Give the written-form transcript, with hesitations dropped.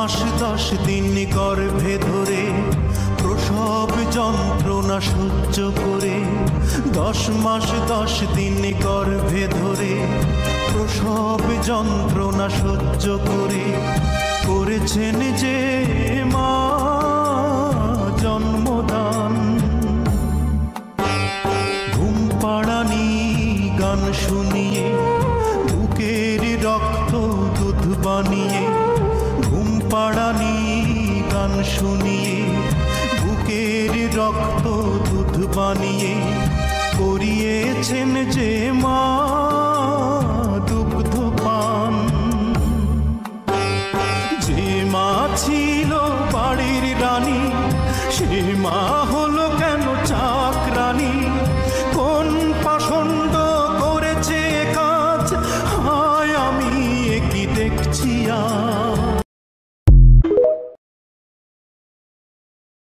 মাস 10 দিন গর্ভে ধরে প্রসব যন্ত্রণা সহ্য করে, 10 মাস 10 দিন গর্ভে ধরে প্রসব যন্ত্রণা সহ্য করে করেছেন যে মা জন্মদান। ঘুম পাড়ানি গান শুনিয়ে বুকের রক্ত দুধ বানিয়ে, ঘুম পাড়ানি গান শুনিয়ে বুকের রক্ত দুধ বানিয়ে করিয়েছেন যে মা দুগ্ধ পান। যে মা ছিল বাড়ির রানী সে মা হলো কেন চাকরানী? কোন পাষণ্ড করেছে কাজ? হায় আমি কি দেখছি আজ।